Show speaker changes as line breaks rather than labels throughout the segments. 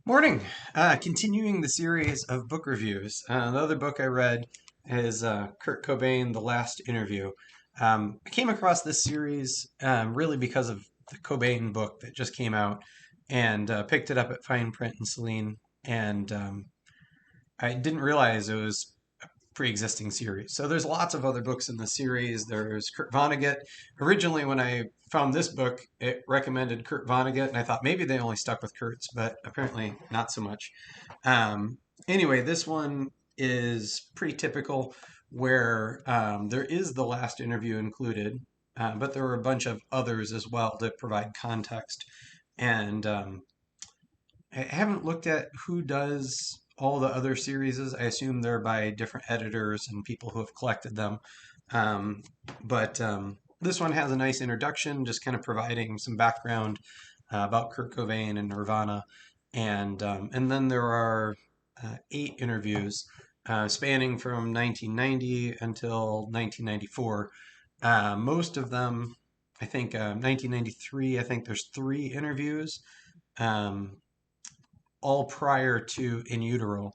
Morning. Continuing the series of book reviews. The other book I read is Kurt Cobain, The Last Interview. I came across this series really because of the Cobain book that just came out and picked it up at Fine Print in Celine. And I didn't realize it was a pre-existing series. So there's lots of other books in the series. There's Kurt Vonnegut. Originally, when I found this book, it recommended Kurt Vonnegut, and I thought maybe they only stuck with Kurt's, but apparently not so much. Um, anyway, this one is pretty typical where there is the last interview included, but there were a bunch of others as well to provide context. And I haven't looked at who does all the other series. I assume they're by different editors and people who have collected them. Um, but this one has a nice introduction, just kind of providing some background about Kurt Cobain and Nirvana, and then there are 8 interviews spanning from 1990 until 1994. Most of them, I think, 1993. I think there's 3 interviews. Um, all prior to In Utero.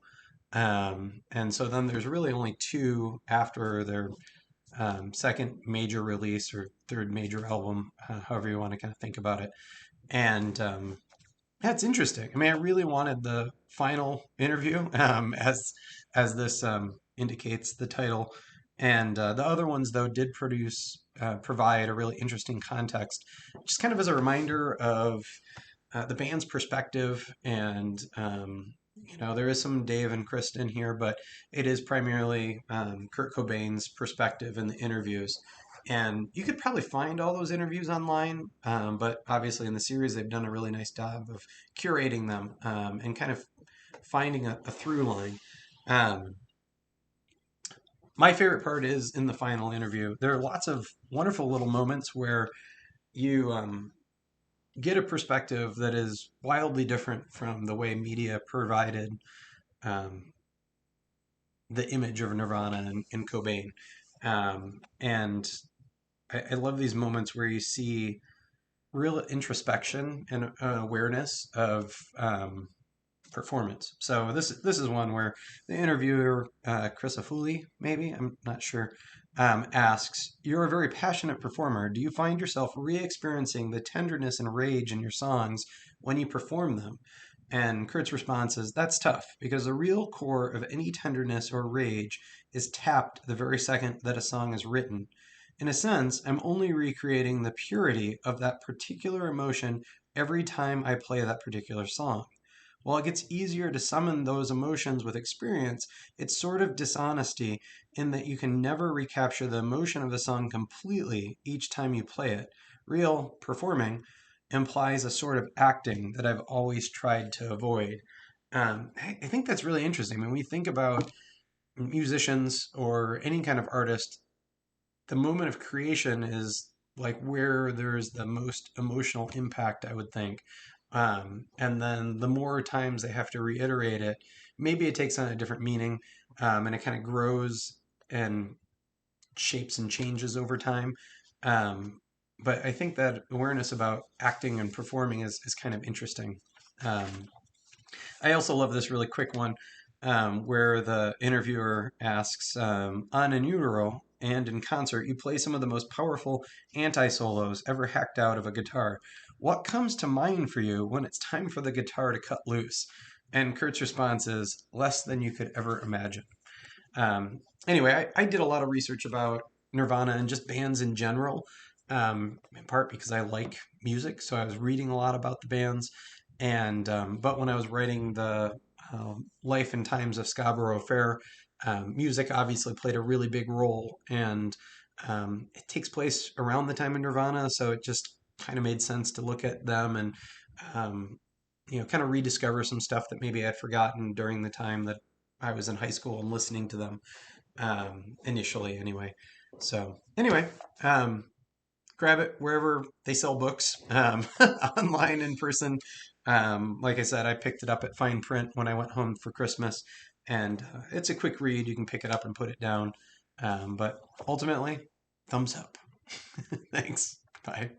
And so then there's really only 2 after their second major release or third major album, however you want to kind of think about it. And yeah, it's interesting. I mean, I really wanted the final interview, as this indicates the title. And the other ones, though, did provide a really interesting context, just kind of as a reminder of the band's perspective. And there is some Dave and Kristen here, but it is primarily Kurt Cobain's perspective in the interviews. And you could probably find all those interviews online, but obviously in the series they've done a really nice job of curating them and kind of finding a through line. Um, my favorite part is in the final interview. There are lots of wonderful little moments where you get a perspective that is wildly different from the way media provided um, the image of Nirvana and Cobain. And I love these moments where you see real introspection and awareness of performance. So this is one where the interviewer, Chris Afuli, maybe I'm not sure, asks, "You're a very passionate performer. Do you find yourself re-experiencing the tenderness and rage in your songs when you perform them?" And Kurt's response is, "That's tough because the real core of any tenderness or rage is tapped the very second that a song is written. In a sense, I'm only recreating the purity of that particular emotion every time I play that particular song. While it gets easier to summon those emotions with experience, it's sort of dishonesty in that you can never recapture the emotion of a song completely each time you play it. Real performing implies a sort of acting that I've always tried to avoid." I think that's really interesting. When we think about musicians or any kind of artist, the moment of creation is like where there's the most emotional impact, I would think. And then the more times they have to reiterate it, maybe it takes on a different meaning, and it kind of grows and shapes and changes over time. But I think that awareness about acting and performing is kind of interesting. Um, I also love this really quick one where the interviewer asks, "On In Utero and in concert, you play some of the most powerful anti-solos ever hacked out of a guitar. What comes to mind for you when it's time for the guitar to cut loose?" And Kurt's response is, "Less than you could ever imagine." Anyway, I did a lot of research about Nirvana and just bands in general, in part because I like music. So I was reading a lot about the bands. And but when I was writing the Life and Times of Scarborough Fair, music obviously played a really big role. And it takes place around the time of Nirvana. So it just kind of made sense to look at them and um, kind of rediscover some stuff that maybe I'd forgotten during the time that I was in high school and listening to them initially, anyway. So, anyway, grab it wherever they sell books, online, in person. Like I said, I picked it up at Fine Print when I went home for Christmas, and it's a quick read. You can pick it up and put it down. But ultimately, thumbs up. Thanks. Bye.